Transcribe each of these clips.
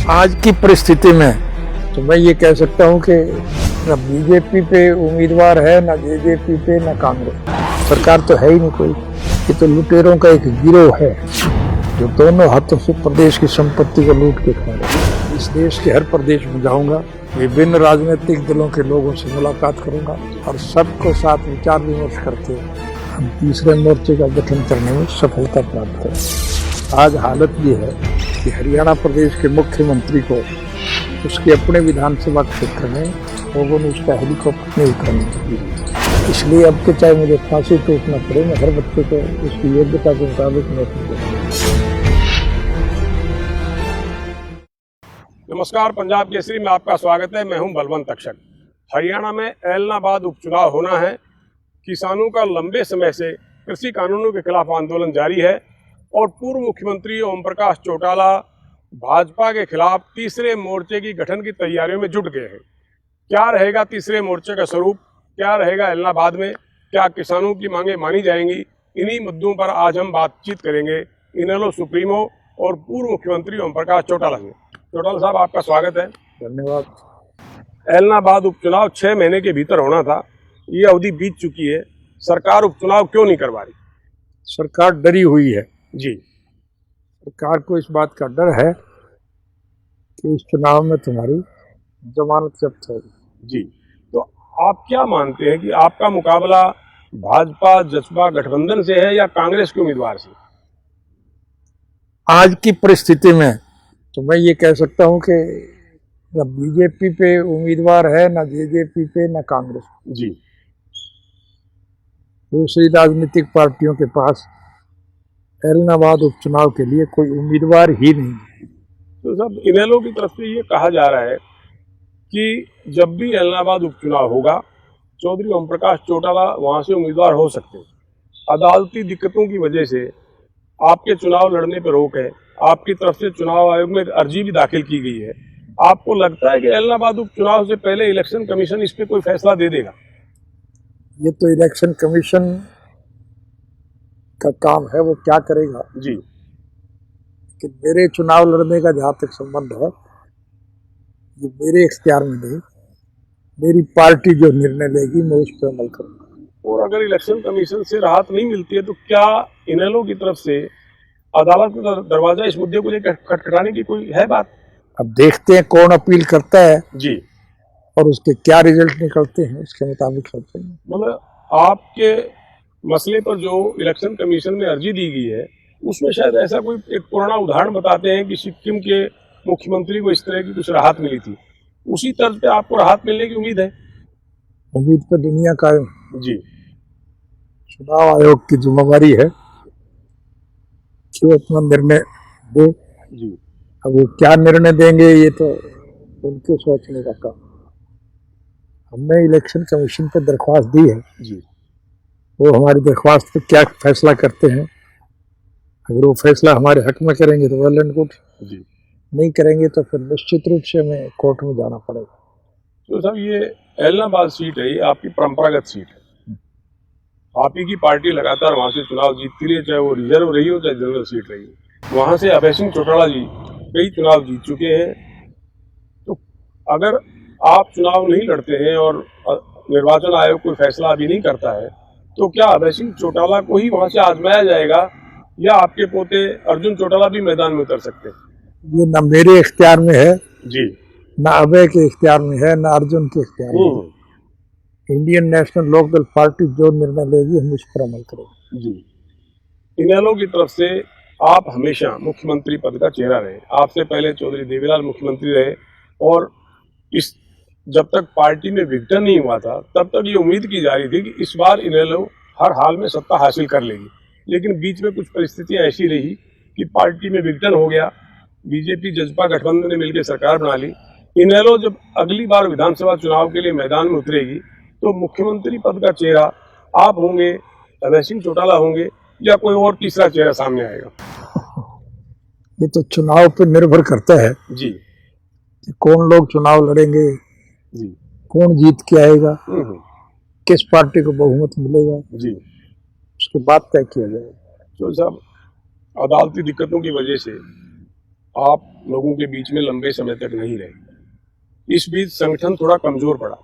आज की परिस्थिति में तो मैं ये कह सकता हूँ कि न बीजेपी पे उम्मीदवार है, न जेजेपी पे, न कांग्रेस। सरकार तो है ही नहीं कोई। ये तो लुटेरों का एक गिरोह है जो दोनों हाथों से प्रदेश की संपत्ति को लूट के खा रहे। इस देश के हर प्रदेश में जाऊंगा, विभिन्न राजनीतिक दलों के लोगों से मुलाकात करूंगा और सबको साथ विचार विमर्श करके हम तीसरे मोर्चे का गठन करने में सफलता प्राप्त करें। आज हालत ये है कि हरियाणा प्रदेश के मुख्यमंत्री को उसके अपने विधानसभा क्षेत्र में लोगों ने उसका हेलीकॉप्टर नहीं उतरने दिया। इसलिए अब के चाहे मुझे फांसी टूटना पड़े, मैं हर बच्चे को उसकी योग्यता के मुताबिक नौकरी दूंगा। नमस्कार, पंजाब केसरी में आपका स्वागत है। मैं हूं बलवंत तक्षक। हरियाणा में ऐलनाबाद उपचुनाव होना है। किसानों का लंबे समय से कृषि कानूनों के खिलाफ आंदोलन जारी है और पूर्व मुख्यमंत्री ओम प्रकाश चौटाला भाजपा के खिलाफ तीसरे मोर्चे की गठन की तैयारियों में जुट गए हैं। क्या रहेगा तीसरे मोर्चे का स्वरूप, क्या रहेगा ऐलनाबाद में, क्या किसानों की मांगें मानी जाएंगी, इन्हीं मुद्दों पर आज हम बातचीत करेंगे इनेलो सुप्रीमो और पूर्व मुख्यमंत्री ओम प्रकाश चौटाला से। चौटाला साहब, आपका स्वागत है। धन्यवाद। ऐलनाबाद उपचुनाव 6 महीने के भीतर होना था, ये अवधि बीत चुकी है। सरकार उपचुनाव क्यों नहीं करवा रही? सरकार डरी हुई है जी। सरकार को इस बात का डर है कि इस चुनाव में तुम्हारी जमानत जब्त होगी। जी, तो आप क्या मानते हैं कि आपका मुकाबला भाजपा जसपा गठबंधन से है या कांग्रेस के उम्मीदवार से? आज की परिस्थिति में तो मैं ये कह सकता हूँ कि न बीजेपी पे उम्मीदवार है, न जेजेपी पे, न कांग्रेस। जी। दूसरी राजनीतिक पार्टियों के पास ऐलनाबाद उपचुनाव के लिए कोई उम्मीदवार ही नहीं है। तो साहब, इनेलो की तरफ से ये कहा जा रहा है कि जब भी ऐलनाबाद उपचुनाव होगा, चौधरी ओम प्रकाश चौटाला वहां से उम्मीदवार हो सकते हैं। अदालती दिक्कतों की वजह से आपके चुनाव लड़ने पर रोक है। आपकी तरफ से चुनाव आयोग में अर्जी भी दाखिल की गई है। आपको लगता है कि ऐलनाबाद उपचुनाव से पहले इलेक्शन कमीशन इस पे कोई फैसला दे देगा? ये तो इलेक्शन कमीशन का काम है, वो क्या करेगा। जी। कि मेरे चुनाव लड़ने का जहाँ तक संबंध है, ये मेरे इख्तियार में नहीं, मेरी पार्टी जो निर्णय लेगी मैं उस पर अमल करूँगा। और अगर इलेक्शन कमीशन से राहत नहीं मिलती है तो क्या इनेलो की तरफ से अदालत का दरवाजा इस मुद्दे को लेकर खटखटाने की कोई है बात? अब देखते हैं कौन अपील करता है जी। और उसके क्या रिजल्ट निकलते हैं, उसके मुताबिक चलते हैं। मतलब आपके मसले पर जो इलेक्शन कमीशन में अर्जी दी गई है, उसमें शायद ऐसा कोई एक पुराना उदाहरण बताते हैं कि सिक्किम के मुख्यमंत्री को इस तरह की कुछ राहत मिली थी। उसी तर्ज पे आपको राहत मिलने की उम्मीद है? उम्मीद पर दुनिया कायम। जी। चुनाव आयोग की जिम्मेवारी है कि वो अपना निर्णय दे। जी। अब वो क्या निर्णय देंगे ये तो उनके सोचने का काम। हमने इलेक्शन कमीशन पर दरख्वास्त दी है। जी। वो हमारी दरख्वास्त पर क्या फैसला करते हैं, अगर वो फैसला हमारे हक में करेंगे तो वेल एंड गुड, जी। नहीं करेंगे तो फिर निश्चित रूप से हमें कोर्ट में जाना पड़ेगा। तो साहब, ये ऐलनाबाद सीट है, ये आपकी परंपरागत सीट है। आप ही की पार्टी लगातार वहां से चुनाव जीतती रही, चाहे वो रिजर्व रही हो चाहे जनरल सीट रही हो। वहां से अभय सिंह चौटाला जी कई चुनाव जीत चुके हैं। तो अगर आप चुनाव नहीं लड़ते हैं और निर्वाचन आयोग कोई फैसला अभी नहीं करता है, तो क्या अभय सिंह चौटाला को ही वहां से आजमाया जाएगा या आपके पोते अर्जुन चौटाला भी मैदान में उतर सकते हैं? ये ना मेरे इख्तियार में है, जी, ना अभय के इख्तियार में है, ना अर्जुन के इख्तियार में है। इंडियन नेशनल लोकदल पार्टी जो निर्णय लेगी हम उस पर अमल करेंगे। जी। इनेलो की तरफ से आप हमेशा मुख्यमंत्री पद का चेहरा रहे। आपसे पहले चौधरी देवीलाल मुख्यमंत्री रहे और इस जब तक पार्टी में विघटन नहीं हुआ था तब तक ये उम्मीद की जा रही थी कि इस बार इनेलो हर हाल में सत्ता हासिल कर लेगी। लेकिन बीच में कुछ परिस्थितियां ऐसी रही कि पार्टी में विघटन हो गया। बीजेपी जसपा गठबंधन ने मिलकर सरकार बना ली। इनेलो जब अगली बार विधानसभा चुनाव के लिए मैदान में उतरेगी तो मुख्यमंत्री पद का चेहरा आप होंगे, अभय सिंह चौटाला होंगे या कोई और तीसरा चेहरा सामने आएगा? ये तो चुनाव पर निर्भर करता है जी। कि कौन लोग चुनाव लड़ेंगे, जी। कौन जीत के आएगा, किस पार्टी को बहुमत मिलेगा, जी। उसके बाद तय किया जाएगा। तो साहब, अदालती दिक्कतों की वजह से आप लोगों के बीच में लंबे समय तक नहीं रहे। इस बीच संगठन थोड़ा कमजोर पड़ा।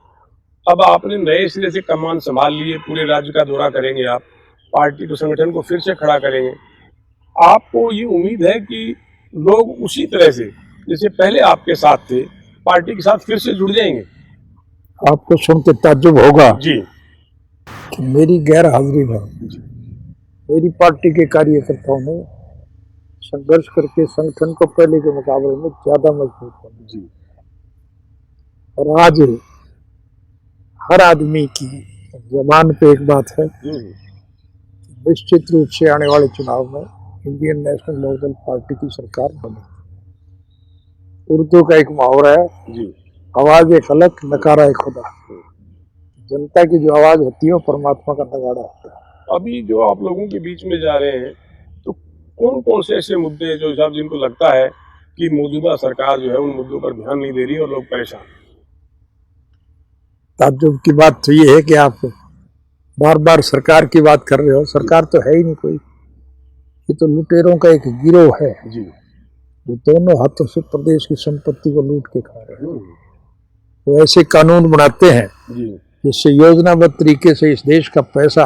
अब आपने नए सिरे से कमान संभाल लिए, पूरे राज्य का दौरा करेंगे आप, पार्टी को, संगठन को फिर से खड़ा करेंगे। आपको ये उम्मीद है कि लोग उसी तरह से जैसे पहले आपके साथ थे, पार्टी के साथ फिर से जुड़ जाएंगे? आपको सुन के ताज्जुब होगा जी कि मेरी गैर हाजिरी में मेरी पार्टी के कार्यकर्ताओं ने संघर्ष करके संगठन को पहले के मुकाबले में ज्यादा मजबूत कर दिया। जी। और आज हर आदमी की जबान पे एक बात है, निश्चित रूप से आने वाले चुनाव में इंडियन नेशनल लोकदल पार्टी की सरकार बने। उर्दू का एक मुहावरा है, आवाज एक अलग, नकारा एक खुदा। जनता की जो आवाज होती है वो परमात्मा का नगाड़ा होता है। अभी जो आप लोगों के बीच में जा रहे हैं, तो कौन कौन से ऐसे मुद्दे हैं जो साहब जिनको लगता है कि मौजूदा सरकार जो है उन मुद्दों पर ध्यान नहीं दे रही और लोग परेशान? ताज्जुब की बात तो ये है कि आप बार बार सरकार की बात कर रहे हो। सरकार तो है ही नहीं कोई, ये तो लुटेरों का एक गिरोह है जी। जो दोनों हाथों से प्रदेश की संपत्ति को लूट के खा रहे हैं। तो ऐसे कानून बनाते हैं जिससे योजनाबद्ध तरीके से इस देश का पैसा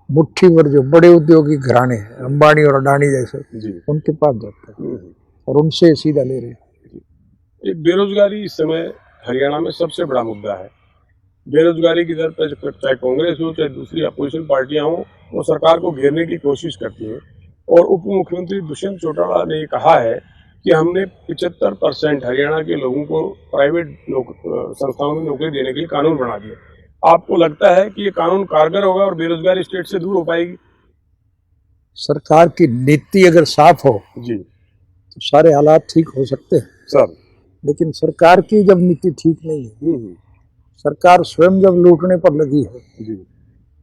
मुट्ठी भर जो बड़े उद्योगी घराने हैं, अंबानी और अडानी जैसे, उनके पास जाता है और उनसे सीधा ले रहे हैं। बेरोजगारी इस समय हरियाणा में सबसे बड़ा मुद्दा है। बेरोजगारी की दर पर चाहे कांग्रेस हो चाहे दूसरी अपोजिशन पार्टियां हो, वो सरकार को घेरने की कोशिश करती हैं। और उप मुख्यमंत्री दुष्यंत चौटाला ने कहा है कि हमने 75% हरियाणा के लोगों को प्राइवेट संस्थाओं में नौकरी देने के लिए कानून बना दिया। आपको लगता है कि ये कानून कारगर होगा और बेरोजगारी स्टेट से दूर हो पाएगी? सरकार की नीति अगर साफ हो जी तो सारे हालात ठीक हो सकते हैं सर, लेकिन सरकार की जब नीति ठीक नहीं है, सरकार स्वयं जब लूटने पर लगी है,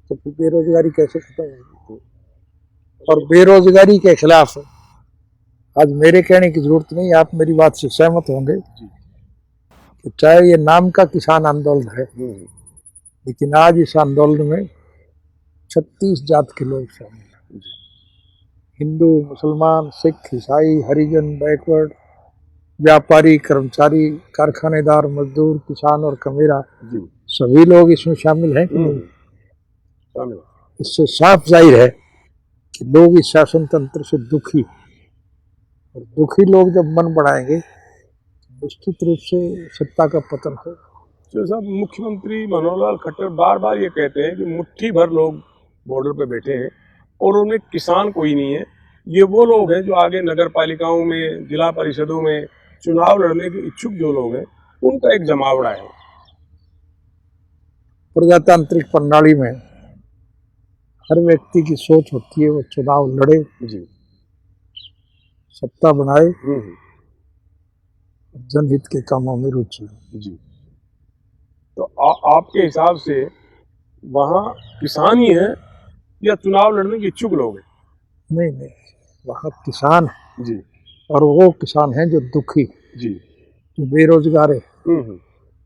तो फिर बेरोजगारी कैसे खत्म होगी? और बेरोजगारी के खिलाफ आज मेरे कहने की जरूरत नहीं, आप मेरी बात से सहमत होंगे कि चाहे ये नाम का किसान आंदोलन है, लेकिन आज इस आंदोलन में 36 जात के लोग शामिल हैं। हिंदू, मुसलमान, सिख, ईसाई, हरिजन, बैकवर्ड, व्यापारी, कर्मचारी, कारखानेदार, मजदूर, किसान और कमेरा, सभी लोग इसमें शामिल हैं कि नहीं? इससे साफ जाहिर है कि लोग इस शासन तंत्र से दुखी, और दुखी लोग जब मन बढ़ाएंगे तो निश्चित रूप से सत्ता का पतन हो। तो साहब, मुख्यमंत्री मनोहर लाल खट्टर बार बार ये कहते हैं कि मुट्ठी भर लोग बॉर्डर पे बैठे हैं और उन्हें किसान कोई नहीं है। ये वो लोग हैं जो आगे नगर पालिकाओं में, जिला परिषदों में चुनाव लड़ने के इच्छुक जो लोग हैं, उनका एक जमावड़ा है। प्रजातांत्रिक प्रणाली में हर व्यक्ति की सोच होती है वो चुनाव लड़े, सत्ता बनाए, जनहित के कामों में रुचि। तो आपके हिसाब से वहाँ किसान ही है या चुनाव लड़ने के इच्छुक लोग हैं? नहीं, वहाँ किसान है और वो किसान हैं जो दुखी, जो बेरोजगार है,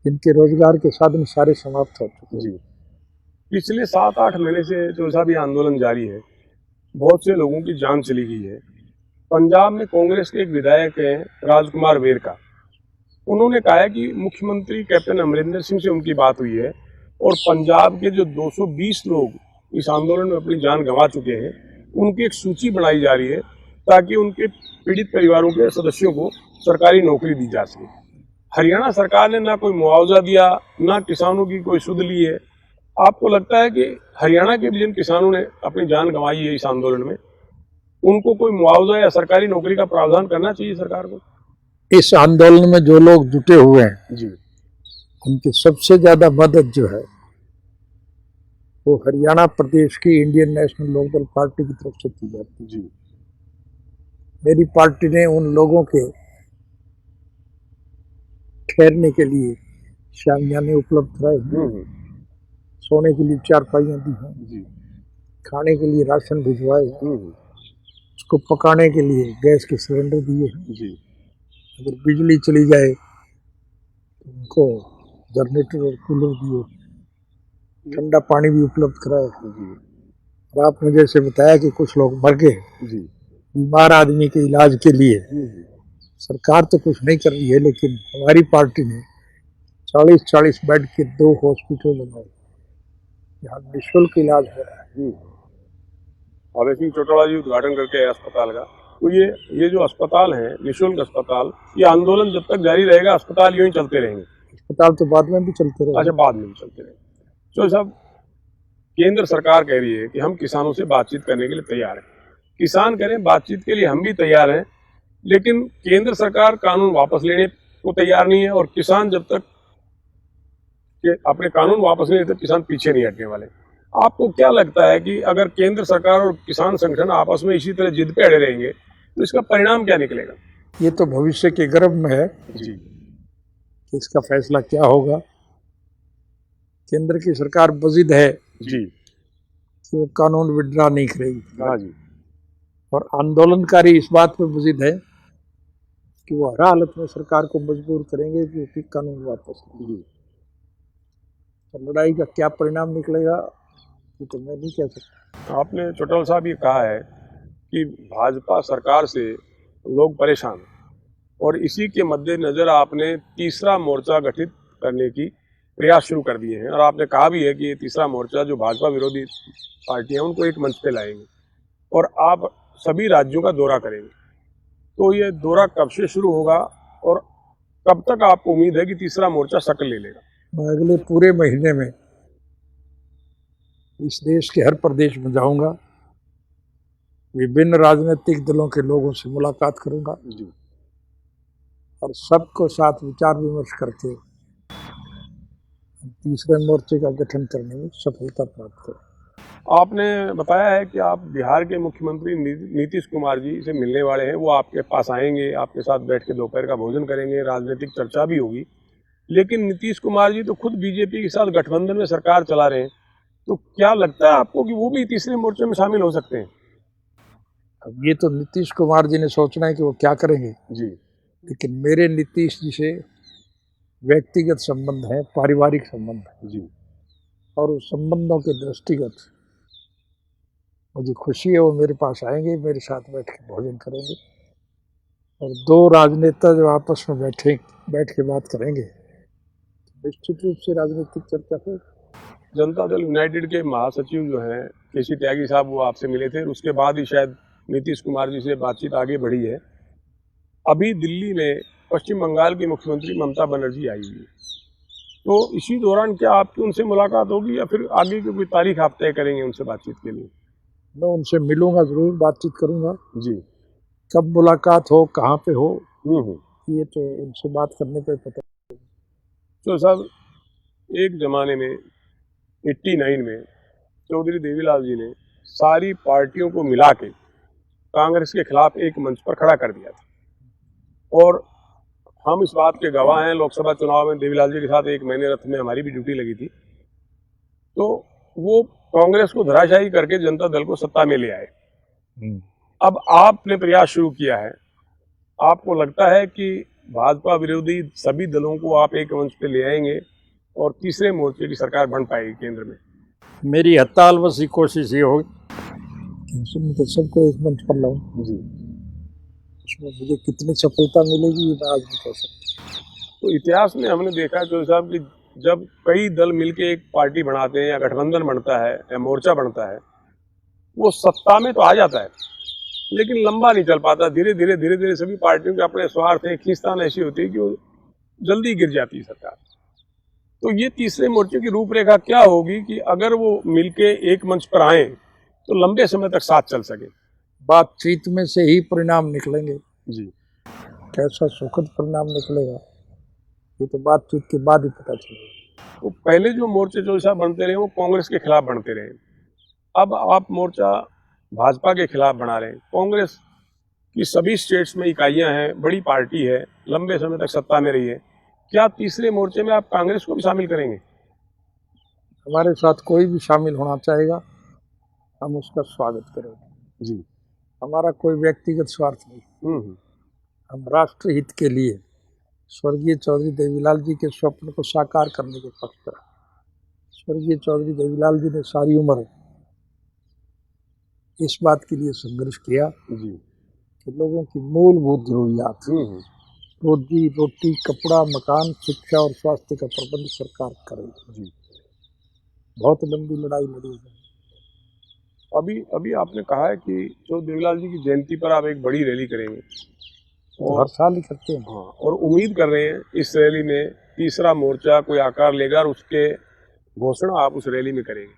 जिनके रोजगार के साधन सारे समाप्त हो चुके हैं। पिछले 7-8 महीने से जो साहब ये आंदोलन जारी है, बहुत से लोगों की जान चली गई है। पंजाब में कांग्रेस के एक विधायक हैं राजकुमार वेरका, उन्होंने कहा है कि मुख्यमंत्री कैप्टन अमरिंदर सिंह से उनकी बात हुई है और पंजाब के जो 220 लोग इस आंदोलन में अपनी जान गंवा चुके हैं, उनकी एक सूची बनाई जा रही है ताकि उनके पीड़ित परिवारों के सदस्यों को सरकारी नौकरी दी जा सके। हरियाणा सरकार ने ना कोई मुआवजा दिया, ना किसानों की कोई सुध ली है। आपको लगता है कि हरियाणा के जिन किसानों ने अपनी जान गंवाई है इस आंदोलन में, उनको कोई मुआवजा या सरकारी नौकरी का प्रावधान करना चाहिए सरकार को? इस आंदोलन में जो लोग जुटे हुए हैं उनकी सबसे ज्यादा मदद जो है वो हरियाणा प्रदेश की इंडियन नेशनल लोकदल पार्टी की तरफ से की जाती है। मेरी पार्टी ने उन लोगों के ठहरने के लिए शामियाने उपलब्ध कराए हैं, सोने के लिए चारपाइयाँ दी हैं, खाने के लिए राशन भिजवाए हैं, उसको पकाने के लिए गैस के सिलेंडर दिए हैं। अगर बिजली चली जाए तो उनको जनरेटर और कूलर दिए, ठंडा पानी भी उपलब्ध कराया। और आपने जैसे बताया कि कुछ लोग मर गए, बीमार आदमी के इलाज के लिए सरकार तो कुछ नहीं कर रही है, लेकिन हमारी पार्टी ने 40-40 बेड के 2 हॉस्पिटल बनाए, यहाँ निःशुल्क इलाज हो रहा है। अभय सिंह चौटाला जी उद्घाटन करके आए अस्पताल का। तो ये जो अस्पताल है, निःशुल्क अस्पताल, ये आंदोलन जब तक जारी रहेगा, अस्पताल यूं ही चलते रहेंगे? अस्पताल तो बाद में भी चलते रहे। अच्छा, बाद में भी चलते रहेंगे। तो साहब, केंद्र सरकार कह रही है कि हम किसानों से बातचीत करने के लिए तैयार हैं। किसान करें बातचीत के लिए, हम भी तैयार हैं, लेकिन केंद्र सरकार कानून वापस लेने को तैयार नहीं है, और किसान जब तक कि अपने कानून वापस नहीं लेते, किसान पीछे नहीं हटने वाले। आपको क्या लगता है कि अगर केंद्र सरकार और किसान संगठन आपस में इसी तरह जिद पे अड़े रहेंगे तो इसका परिणाम क्या निकलेगा? ये तो भविष्य के गर्भ में है जी, कि इसका फैसला क्या होगा। केंद्र की सरकार बजिद है जी, कि वो कानून विड्रा नहीं करेगी, हाँ जी, और आंदोलनकारी इस बात पे बजिद है कि वो हर हालत में सरकार को मजबूर करेंगे कि उसकी कानून वापस लें। जी। तो लड़ाई का क्या परिणाम निकलेगा ये तो मैं नहीं कह सकता। आपने चौटाला साहब ये कहा है कि भाजपा सरकार से लोग परेशान हैं, और इसी के मद्देनजर आपने तीसरा मोर्चा गठित करने की प्रयास शुरू कर दिए हैं, और आपने कहा भी है कि ये तीसरा मोर्चा जो भाजपा विरोधी पार्टियां उनको एक मंच पे लाएंगे, और आप सभी राज्यों का दौरा करेंगे। तो ये दौरा कब से शुरू होगा, और कब तक आपको उम्मीद है कि तीसरा मोर्चा शक्ल ले लेगा? मैं अगले पूरे महीने में इस देश के हर प्रदेश में जाऊंगा, विभिन्न राजनीतिक दलों के लोगों से मुलाकात करूंगा, जी, और सबको साथ विचार विमर्श करके तीसरे मोर्चे का गठन करने में सफलता प्राप्त करें। आपने बताया है कि आप बिहार के मुख्यमंत्री नीतीश कुमार जी से मिलने वाले हैं। वो आपके पास आएंगे, आपके साथ बैठ के दोपहर का भोजन करेंगे, राजनीतिक चर्चा भी होगी। लेकिन नीतीश कुमार जी तो खुद बीजेपी के साथ गठबंधन में सरकार चला रहे हैं, तो क्या लगता है आपको कि वो भी तीसरे मोर्चे में शामिल हो सकते हैं? अब ये तो नीतीश कुमार जी ने सोचना है कि वो क्या करेंगे, जी, लेकिन मेरे नीतीश जी से व्यक्तिगत संबंध है, पारिवारिक संबंध है, जी, और उस संबंधों के दृष्टिगत मुझे खुशी है वो मेरे पास आएंगे, मेरे साथ बैठ के भोजन करेंगे, और 2 राजनेता जो आपस में बैठ के बात करेंगे, निश्चित रूप से राजनीतिक चर्चा हो। जनता दल यूनाइटेड के महासचिव जो हैं केसी त्यागी साहब, वो आपसे मिले थे, उसके बाद ही शायद नीतीश कुमार जी से बातचीत आगे बढ़ी है। अभी दिल्ली में पश्चिम बंगाल की मुख्यमंत्री ममता बनर्जी आई हुई है, तो इसी दौरान क्या आपकी उनसे मुलाकात होगी, या फिर आगे की कोई तारीख आप तय करेंगे उनसे बातचीत के लिए? मैं उनसे मिलूंगा, जरूर बातचीत करूंगा। जी, कब मुलाकात हो, कहाँ पे हो, हम्म। ये तो उनसे बात करने पे पता। तो साहब, एक जमाने में 89 में चौधरी देवीलाल जी ने सारी पार्टियों को मिला के कांग्रेस के खिलाफ एक मंच पर खड़ा कर दिया था, और हम इस बात के गवाह हैं। लोकसभा चुनाव में देवीलाल जी के साथ एक महीने रथ में हमारी भी ड्यूटी लगी थी। तो वो कांग्रेस को धराशायी करके जनता दल को सत्ता में ले आए। अब आपने प्रयास शुरू किया है, आपको लगता है कि भाजपा विरोधी सभी दलों को आप एक मंच पे ले आएंगे और तीसरे मोर्चे की सरकार बन पाएगी केंद्र में? मेरी हताल बसी कोशिश ये होगी कि सबको एक मंच पर लाऊं। जी, उसमें मुझे कितनी सफलता मिलेगी ये मैं आज नहीं कह सकता। तो इतिहास में हमने देखा है चौधरी साहब कि जब कई दल मिलके एक पार्टी बनाते हैं, या गठबंधन बनता है, या मोर्चा बनता है, वो सत्ता में तो आ जाता है, लेकिन लंबा नहीं चल पाता। धीरे धीरे सभी पार्टियों के अपने स्वार्थ हैं, खींचतान ऐसी होती है कि वो जल्दी गिर जाती है सरकार। तो ये तीसरे मोर्चे की रूपरेखा क्या होगी कि अगर वो मिलके एक मंच पर आए तो लंबे समय तक साथ चल सके? बातचीत में से ही परिणाम निकलेंगे। जी, कैसा सुखद परिणाम निकलेगा ये तो बातचीत के बाद ही पता चलेगा। तो पहले जो मोर्चे जो साहब बनते रहे वो कांग्रेस के खिलाफ बनते रहे, अब आप मोर्चा भाजपा के खिलाफ बना रहे हैं। कांग्रेस की सभी स्टेट्स में इकाइयां हैं, बड़ी पार्टी है, लंबे समय तक सत्ता में रही है। क्या तीसरे मोर्चे में आप कांग्रेस को भी शामिल करेंगे? हमारे साथ कोई भी शामिल होना चाहेगा, हम उसका स्वागत करेंगे। जी, हमारा कोई व्यक्तिगत स्वार्थ नहीं, हम राष्ट्र हित के लिए स्वर्गीय चौधरी देवीलाल जी के स्वप्न को साकार करने के पक्ष पर। स्वर्गीय चौधरी देवीलाल जी ने सारी उम्र इस बात के लिए संघर्ष किया जी, कि लोगों की मूलभूत जरूरियात, रोजी रोटी, कपड़ा, मकान, शिक्षा और स्वास्थ्य का प्रबंध सरकार करेगी। जी। बहुत लंबी लड़ाई लड़ी है। अभी अभी आपने कहा है कि जो देवीलाल जी की जयंती पर आप एक बड़ी रैली करेंगे तो हर साल ही करते हैं। हाँ, और उम्मीद कर रहे हैं इस रैली में तीसरा मोर्चा कोई आकार लेगा और उसके घोषणा आप उस रैली में करेंगे।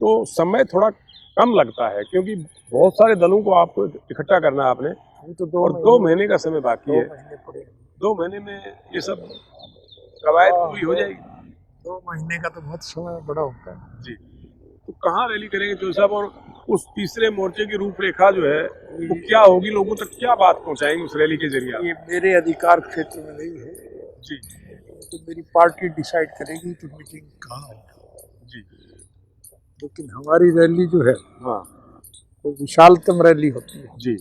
तो समय थोड़ा कम लगता है क्योंकि बहुत सारे दलों को आपको इकट्ठा करना है आपने, हम तो और 2 महीने का समय बाकी है। 2 महीने पड़े। 2 महीने में ये सब कवायद पूरी हो जाएगी। 2 महीने का तो बहुत समय बड़ा होता है जी। तो कहाँ रैली करेंगे चौधरी साहब, और उस तीसरे मोर्चे की रूपरेखा जो है वो क्या होगी, लोगों तक क्या बात पहुंचाएंगे उस रैली के जरिए? ये मेरे अधिकार क्षेत्र में नहीं है जी। तो मेरी पार्टी डिसाइड करेगी कि मीटिंग कहाँ होगी। जी। लेकिन हमारी रैली जो है हाँ। वो विशालतम रैली होती है जी।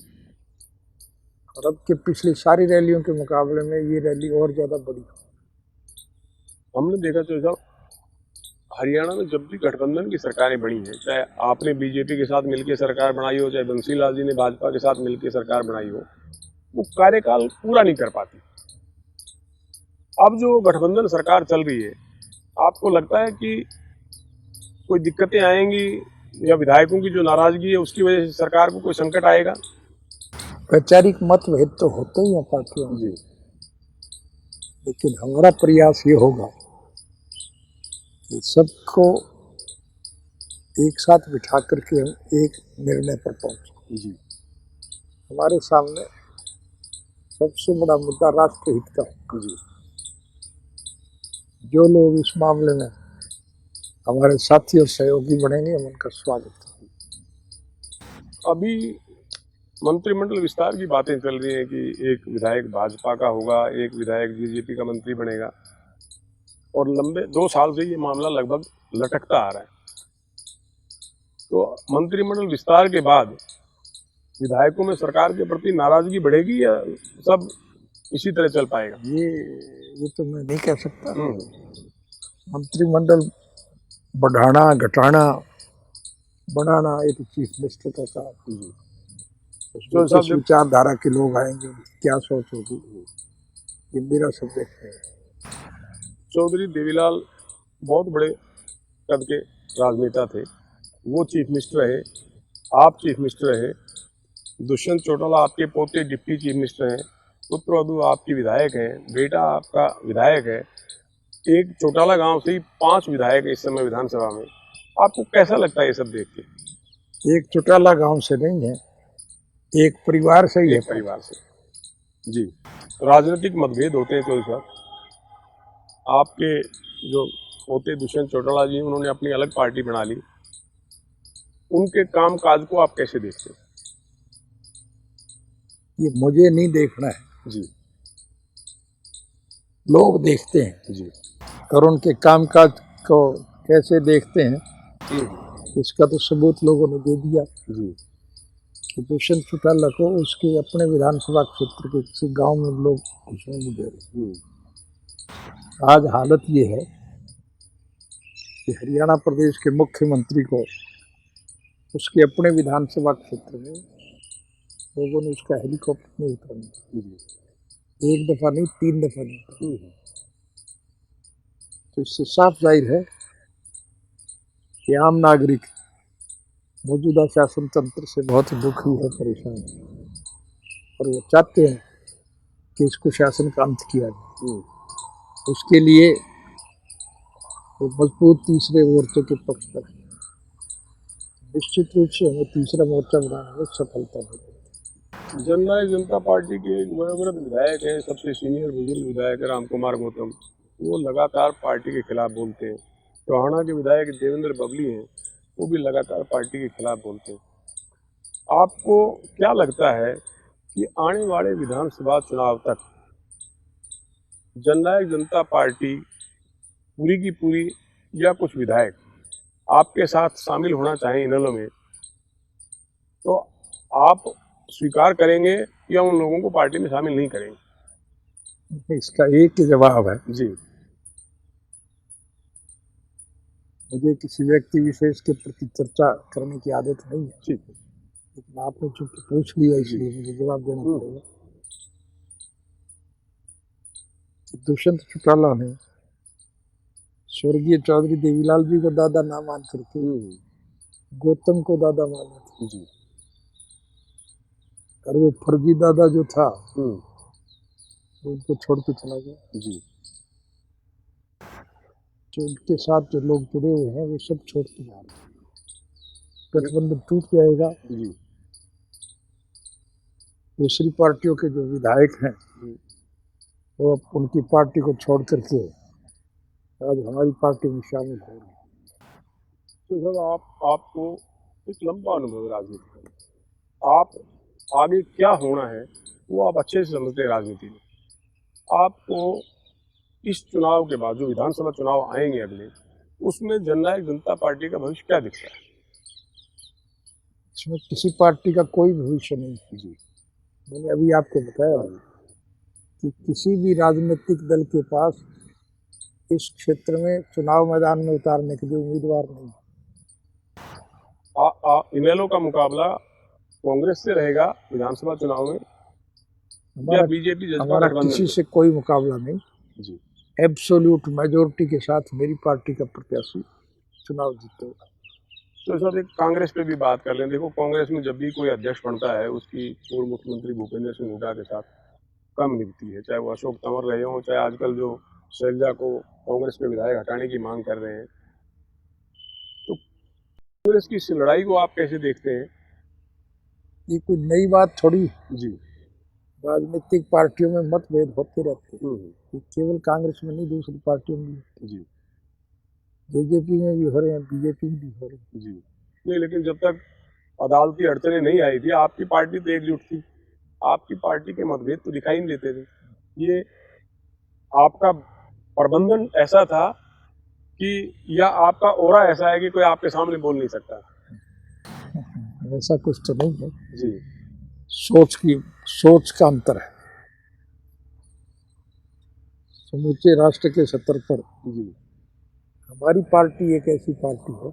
और अब के पिछली सारी रैलियों के मुकाबले में ये रैली और ज्यादा बड़ी। हमने देखा चौधरी साहब, हरियाणा में जब भी गठबंधन की सरकारें बनी हैं, चाहे आपने बीजेपी के साथ मिलकर सरकार बनाई हो, चाहे बंसीलाल जी ने भाजपा के साथ मिलकर सरकार बनाई हो, वो कार्यकाल पूरा नहीं कर पाती। अब जो गठबंधन सरकार चल रही है, आपको लगता है कि कोई दिक्कतें आएंगी या विधायकों की जो नाराजगी है उसकी वजह से सरकार को कोई संकट आएगा? वैचारिक मतभेद तो होते ही हैं पार्टियों में, जी। लेकिन हमारा प्रयास ये होगा कि सबको एक साथ बिठा करके हम एक निर्णय पर पहुंचे। जी। हमारे सामने सबसे बड़ा मुद्दा राष्ट्रहित का है। जी। जो लोग इस मामले में हमारे साथी और सहयोगी बनेंगे हम उनका स्वागत करेंगे। अभी मंत्रिमंडल विस्तार की बातें चल रही हैं कि एक विधायक भाजपा का होगा, एक विधायक बीजेपी का मंत्री बनेगा, और लंबे 2 साल से ये मामला लगभग लटकता आ रहा है। तो मंत्रिमंडल विस्तार के बाद विधायकों में सरकार के प्रति नाराजगी बढ़ेगी या सब इसी तरह चल पाएगा? ये तो मैं नहीं कह सकता। मंत्रिमंडल बढ़ाना, घटाना, बढ़ाना ये तो चीफ मिनिस्टर का काम है। जो सब विचारधारा के लोग आएंगे क्या सोच होगी, ये मेरा सब्जेक्ट है। चौधरी देवीलाल बहुत बड़े कद के राजनेता थे, वो चीफ मिनिस्टर रहे, आप चीफ मिनिस्टर रहे, दुष्यंत चौटाला आपके पोते डिप्टी चीफ मिनिस्टर हैं, पुत्र वधू आपकी विधायक हैं, बेटा आपका विधायक है, एक चौटाला गांव से ही 5 विधायक है इस समय विधानसभा में। आपको कैसा लगता है ये सब देख के? एक चौटाला गांव से नहीं है, एक परिवार से ही है। परिवार से। जी। राजनीतिक मतभेद होते हैं चौधरी साहब, आपके जो पोते दुष्यंत चौटाला जी उन्होंने अपनी अलग पार्टी बना ली, उनके काम काज को आप कैसे देखते हैं? ये मुझे नहीं देखना है जी। लोग देखते हैं जी। और उनके कामकाज को कैसे देखते हैं इसका तो सबूत लोगों ने दे दिया। जी। कि दुष्यंत चौटाला को उसके अपने विधानसभा क्षेत्र के किसी गांव में लोग घुसने नहीं दे रहे। आज हालत ये है कि हरियाणा प्रदेश के मुख्यमंत्री को उसके अपने विधानसभा क्षेत्र में लोगों ने उसका हेलीकॉप्टर में उतारना, 1 दफा नहीं 3 दफा नहीं। तो इससे साफ जाहिर है कि आम नागरिक मौजूदा शासन तंत्र से बहुत दुखी है, परेशान है, और वो चाहते हैं कि इसको शासन का अंत किया जाए। उसके लिए वो मजबूत तीसरे मोर्चे के पक्ष पर है। निश्चित रूप से हमें तीसरा मोर्चा बनाने में सफलता मिलेगी। जननायक जनता पार्टी के एक वयोवृद्ध विधायक है, सबसे सीनियर बुजुर्ग विधायक है राम कुमार गौतम, वो लगातार पार्टी के खिलाफ बोलते हैं। टोहाना के विधायक देवेंद्र बबली हैं, वो भी लगातार पार्टी के खिलाफ बोलते हैं। आपको क्या लगता है कि आने वाले विधानसभा चुनाव तक जननायक जनता पार्टी पूरी की पूरी या कुछ विधायक आपके साथ शामिल होना चाहें इनेलो में, तो आप स्वीकार करेंगे या उन लोगों को पार्टी में शामिल नहीं करेंगे? इसका एक ही जवाब है जी। मुझे किसी व्यक्ति विशेष के प्रति चर्चा करने की आदत नहीं है। ठीक है। लेकिन आपने चूंकि पूछ लिया इसलिए मुझे जवाब देना पड़ेगा कि दुष्यंत चौटाला ने स्वर्गीय चौधरी देवीलाल जी को दादा ना मान करके गौतम को दादा माना था जी और वो फर्जी दादा जो था वो उनको छोड़ के चला गया। जी जो उनके साथ जो लोग जुड़े हुए हैं वो सब छोड़ के जा रहे हैं। गठबंधन टूट जाएगा। जी दूसरी पार्टियों के जो विधायक हैं वो अब उनकी पार्टी को छोड़ करके आज हमारी पार्टी में शामिल हो रहे हैं। तो सर आपको एक लंबा अनुभव है राजनीति का, आप आगे क्या होना है वो आप अच्छे से समझते हैं राजनीति में। आपको इस चुनाव के बाद जो विधानसभा चुनाव आएंगे अगले, उसमें जननायक जनता पार्टी का भविष्य क्या दिखता है? इसमें किसी पार्टी का कोई भविष्य नहीं। जी मैंने अभी आपको बताया कि किसी भी राजनीतिक दल के पास इस क्षेत्र में चुनाव मैदान में उतारने के लिए उम्मीदवार नहीं। इनेलो का मुकाबला कांग्रेस से रहेगा विधानसभा चुनाव में या बीजेपी जजपा हमारा गठबंधन? किसी से कोई मुकाबला नहीं। जी एब्सोल्यूट मेजोरिटी के साथ मेरी पार्टी का प्रत्याशी चुनाव जीतेगा। तो सर एक कांग्रेस पे भी बात कर लें। देखो कांग्रेस में जब भी कोई अध्यक्ष बनता है उसकी पूर्व मुख्यमंत्री भूपेंद्र सिंह हुड्डा के साथ कम निभती है, चाहे वो अशोक तंवर रहे हों, चाहे आजकल जो शैलजा को कांग्रेस के विधायक हटाने की मांग कर रहे हैं। तो कांग्रेस की इस लड़ाई को आप कैसे देखते हैं? ये कोई नई बात थोड़ी। जी राजनीतिक पार्टियों में मतभेद होते रहते हैं। ये केवल कांग्रेस में नहीं, दूसरी पार्टियों में भी। जी जेजेपी में भी हो रहे हैं, बीजेपी में भी हो रहे हैं। जी नहीं, लेकिन जब तक अदालती अड़चने नहीं आई थी आपकी पार्टी तो एकजुट थी, आपकी पार्टी के मतभेद तो दिखाई नहीं देते थे। ये आपका प्रबंधन ऐसा था कि या आपका ओरा ऐसा है कि कोई आपके सामने बोल नहीं सकता? ऐसा कुछ तो नहीं है। जी सोच का अंतर है। समूचे राष्ट्र के स्तर पर जी हमारी पार्टी एक ऐसी पार्टी है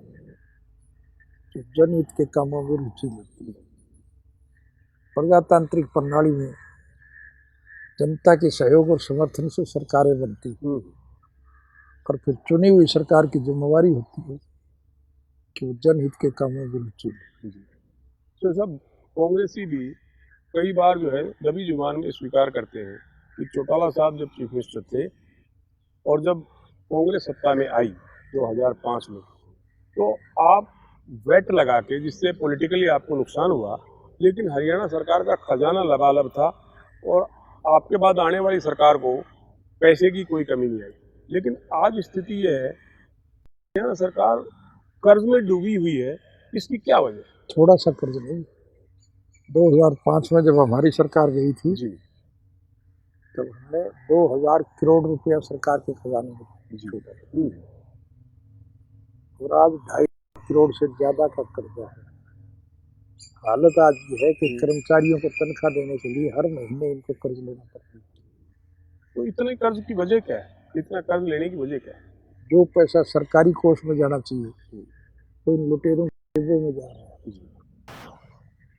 जो जनहित के कामों में रुचि लेती है। प्रजातांत्रिक प्रणाली में जनता के सहयोग और समर्थन से सरकारें बनती हैं और फिर चुनी हुई सरकार की जिम्मेवारी होती है कि वो जनहित के कामों में रुचि ले। तो सब कांग्रेसी भी कई बार जो है दबी जुबान में स्वीकार करते हैं कि चौटाला साहब जब चीफ मिनिस्टर थे और जब कांग्रेस सत्ता में आई 2005 में, तो आप वेट लगा के, जिससे पॉलिटिकली आपको नुकसान हुआ, लेकिन हरियाणा सरकार का खजाना लबालब था और आपके बाद आने वाली सरकार को पैसे की कोई कमी नहीं आई। लेकिन आज स्थिति यह है हरियाणा सरकार कर्ज में डूबी हुई है, इसकी क्या वजह? थोड़ा सा कर्ज नहीं। 2005 में जब हमारी सरकार गई थी जी तब हमने 2000 करोड़ रुपया सरकार के खजाने में छूटा और आज 2.5 करोड़ से ज्यादा का कर्जा है। हालत आज ये है कि कर्मचारियों को तनख्वाह देने के लिए हर महीने इनको कर्ज लेना पड़ता है। तो इतने कर्ज की वजह क्या है? इतना कर्ज लेने की वजह क्या है? जो पैसा सरकारी कोष में जाना चाहिए तो इन लुटेरों के जेबों में जा रहा है।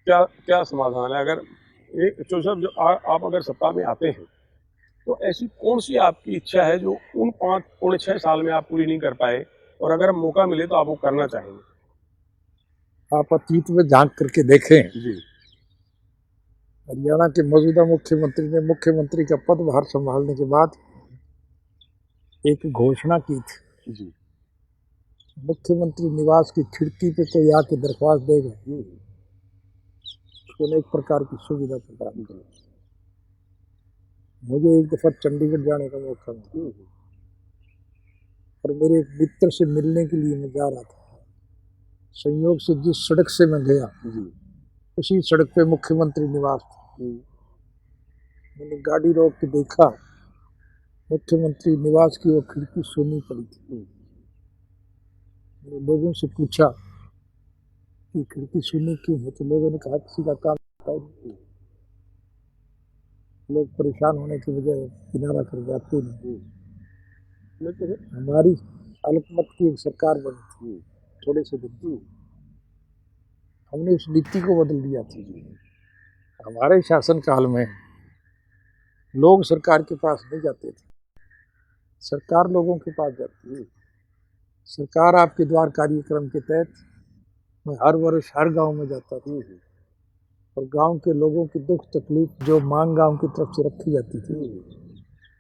क्या क्या समाधान है? अगर एक तो सब जो आप अगर सत्ता में आते हैं तो ऐसी कौन सी आपकी इच्छा है जो उन 5-6 साल में आप पूरी नहीं कर पाए और अगर मौका मिले तो आप वो करना चाहेंगे? आप अतीत में झांक करके देखें। जी हरियाणा के मौजूदा मुख्यमंत्री ने मुख्यमंत्री का पदभार संभालने के बाद एक घोषणा की थी। जी मुख्यमंत्री निवास की खिड़की पे कोई आके दरख्वास्त देगा उसको एक प्रकार की सुविधा प्रदान करें। मुझे एक दफा चंडीगढ़ जाने का मौका मिला और मेरे एक मित्र से मिलने के लिए मैं जा रहा था। संयोग से जिस सड़क से मैं गया उसी सड़क पे मुख्यमंत्री निवास था। मैंने गाड़ी रोक के देखा, मुख्यमंत्री निवास की वो खिड़की सोनी पड़ी थी। मैंने लोगों से पूछा कि खिड़की सोनी क्यों है, तो लोगों ने कहा किसी का काम होता है, लोग परेशान होने की बजाय किनारा कर जाते नहीं। हमारी अल्पमत की एक सरकार बनी थी थोड़े से दिन, हमने उस नीति को बदल दिया था। हमारे शासनकाल में लोग सरकार के पास नहीं जाते थे, सरकार लोगों के पास जाती थी। सरकार आपके द्वार कार्यक्रम के तहत मैं हर वर्ष हर गांव में जाता था और गांव के लोगों की दुख तकलीफ जो मांग गांव की तरफ से रखी जाती थी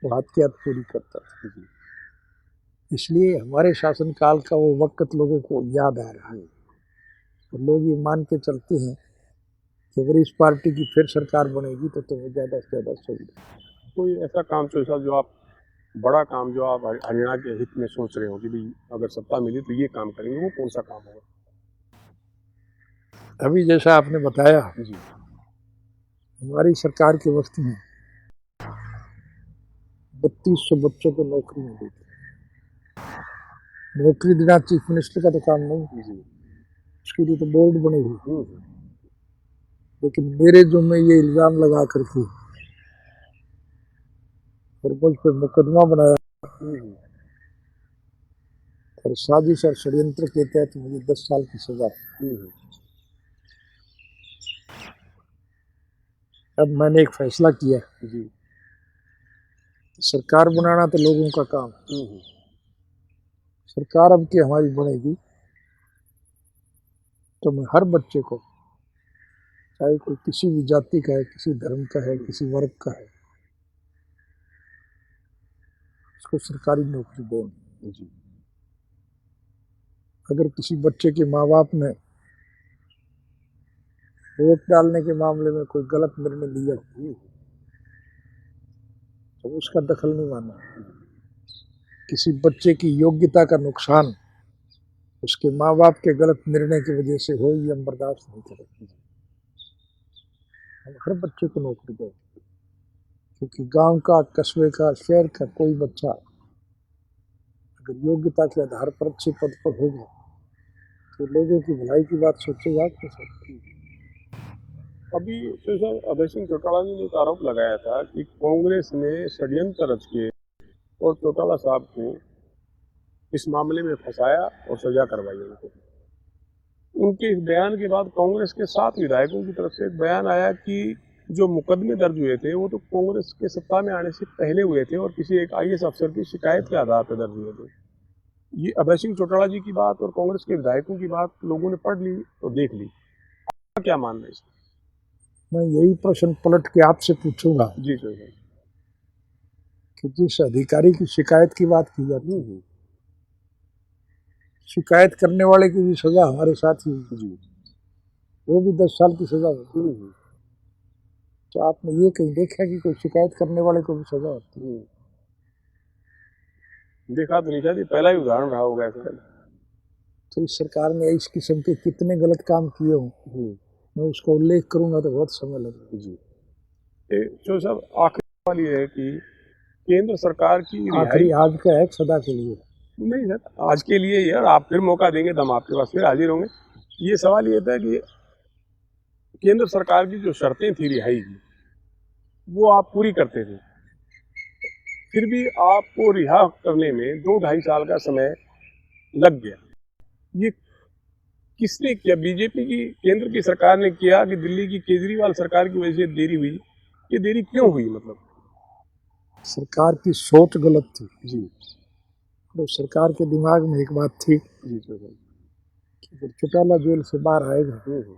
वो हाथ के हाथ पूरी करता था। इसलिए हमारे शासनकाल का वो वक्त लोगों को याद आ रहा है और लोग ये मान के चलते हैं कि अगर इस पार्टी की फिर सरकार बनेगी तो तुम्हें ज़्यादा से ज़्यादा सुविधा। कोई ऐसा काम साहब जो आप बड़ा काम जो आप हरियाणा के हित में सोच रहे हो कि भाई अगर सत्ता मिली तो ये काम करेंगे, वो कौन सा काम होगा? अभी जैसा आपने बताया जी, हमारी सरकार के वक्त में 3200 बच्चों को नौकरी मिली थी। नौकरी देना चीफ मिनिस्टर का तो काम नहीं, जी, उसके लिए तो बोर्ड बने हुए। लेकिन मेरे जो में ये इल्जाम लगा करके और मुझ पर मुकदमा बनाया और साजिश और षड्यंत्र के तहत मुझे 10 साल की सजा। अब मैंने एक फैसला किया, जी, सरकार बनाना तो लोगों का काम, सरकार अब की हमारी बनेगी तो मैं हर बच्चे को, चाहे कोई किसी भी जाति का है, किसी धर्म का है, किसी वर्ग का है, उसको सरकारी नौकरी देंगे। जी, अगर किसी बच्चे के माँ बाप ने वोट डालने के मामले में कोई गलत निर्णय लिया तो उसका दखल नहीं मानना। किसी बच्चे की योग्यता का नुकसान उसके माँ बाप के गलत निर्णय की वजह से हो, ये हम बर्दाश्त नहीं करेंगे। हम हर बच्चे को नौकरी देंगे क्योंकि गांव का, कस्बे का, शहर का कोई बच्चा अगर योग्यता के आधार पर अच्छे पद पर होगा तो लोगों की भलाई की बात सोचेगा कि अभी साहब अभय सिंह चौटाला जी ने एक आरोप लगाया था कि कांग्रेस ने षड्यंत्र रच के और चौटाला साहब को इस मामले में फंसाया और सजा करवाई उनको। उनके इस बयान के बाद कांग्रेस के 7 विधायकों की तरफ से एक बयान आया कि जो मुकदमे दर्ज हुए थे वो तो कांग्रेस के सत्ता में आने से पहले हुए थे और किसी एक IAS अफसर की शिकायत के आधार पर दर्ज हुए थे। ये अभय सिंह चौटाला जी की बात और कांग्रेस के विधायकों की बात लोगों ने पढ़ ली और देख ली, आपका क्या मानना है इसमें? मैं यही प्रश्न पलट के आपसे पूछूंगा जी सर, कि जिस अधिकारी की शिकायत की बात की जाती है, शिकायत करने वाले की भी सजा हमारे साथ ही जी, वो भी 10 साल की सजा होती है। तो आपने ये कहीं देखा कि कोई शिकायत करने वाले को भी सजा होती है? देखा तो नहीं, शायद ये पहला ही उदाहरण रहा होगा ऐसा। तो इस सरकार ने इस किस्म के कितने गलत काम किए हों, मैं उसका उल्लेख करूंगा तो बहुत समय लगेगा। जी, जो साहब आखिरी सवाल ये है कि केंद्र सरकार की आखिरी आज का है, सदा के लिए नहीं सर, आज के लिए ही है और आप फिर मौका देंगे तो हम आपके पास फिर हाजिर होंगे। ये सवाल ये था कि केंद्र सरकार की जो शर्तें थी रिहाई की वो आप पूरी करते थे, फिर भी आपको रिहा करने में 2-2.5 साल का समय लग गया। ये किसने किया? बीजेपी की केंद्र की सरकार ने किया कि दिल्ली की केजरीवाल सरकार की वजह से देरी हुई? ये देरी क्यों हुई? मतलब सरकार की सोच गलत थी। जी, तो सरकार के दिमाग में एक बात थी जी सर, कि अगर चौटाला जेल से बाहर आएगा तो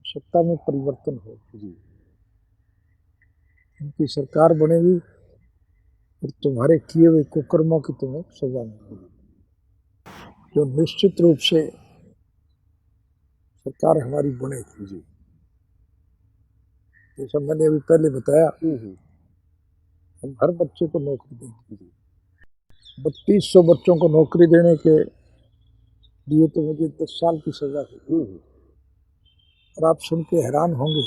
सत्ता में परिवर्तन हो, जी, उनकी सरकार बनेगी और तुम्हारे किए हुए कुकर्मों की तुम्हें सजा मिलेगी, जो निश्चित रूप से सरकार हमारी बनेगी। जी, जैसा मैंने अभी पहले बताया, हम हर बच्चे को नौकरी देंगे। 3200 बच्चों को नौकरी देने के लिए तो मुझे 10 साल की सजा हुई। और आप सुन के हैरान होंगे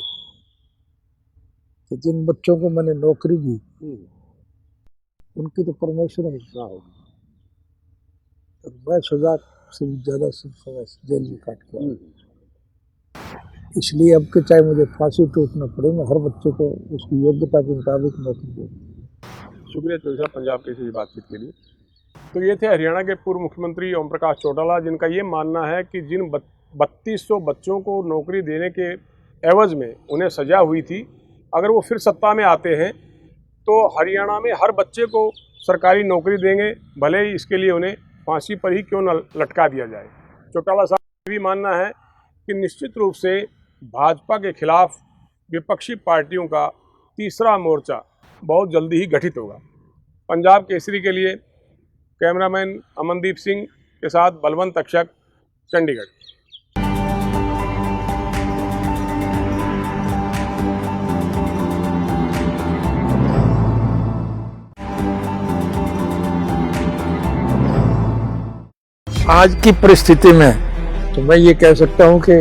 कि जिन बच्चों को मैंने नौकरी दी उनकी तो प्रमोशन ना होगी, तो मैं सजा से भी ज्यादा समय जेल में काट के आया। इसलिए अब के चाहे मुझे फांसी टूटना पड़े, मैं हर बच्चे को उसकी योग्यता के मुताबिक नौकरी दूँ। शुक्रिया चौधरी पंजाब के इस बातचीत के लिए। तो ये थे हरियाणा के पूर्व मुख्यमंत्री ओम प्रकाश चौटाला, जिनका ये मानना है कि 3200 बच्चों को नौकरी देने के एवज में उन्हें सजा हुई थी। अगर वो फिर सत्ता में आते हैं तो हरियाणा में हर बच्चे को सरकारी नौकरी देंगे, भले ही इसके लिए उन्हें फांसी पर ही क्यों न लटका दिया जाए। चौटाला साहब का भी मानना है कि निश्चित रूप से भाजपा के खिलाफ विपक्षी पार्टियों का तीसरा मोर्चा बहुत जल्दी ही गठित होगा। पंजाब केसरी के लिए कैमरामैन अमनदीप सिंह के साथ बलवंत अक्षक, चंडीगढ़। आज की परिस्थिति में तो मैं ये कह सकता हूँ कि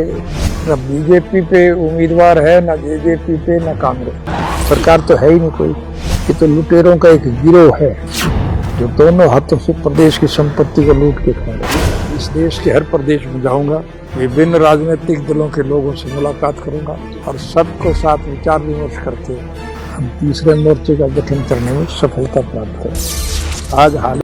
न बीजेपी पे उम्मीदवार है, न जेजेपी पे, न कांग्रेस। सरकार तो है ही नहीं कोई। ये तो लुटेरों का एक गिरोह है जो दोनों हाथों से प्रदेश की संपत्ति को लूट के खा रहे। इस देश के हर प्रदेश में जाऊंगा, विभिन्न राजनीतिक दलों के लोगों से मुलाकात करूंगा और सबको साथ विचार विमर्श करके हम तीसरे मोर्चे का गठन करने में सफलता प्राप्त करें। आज हाल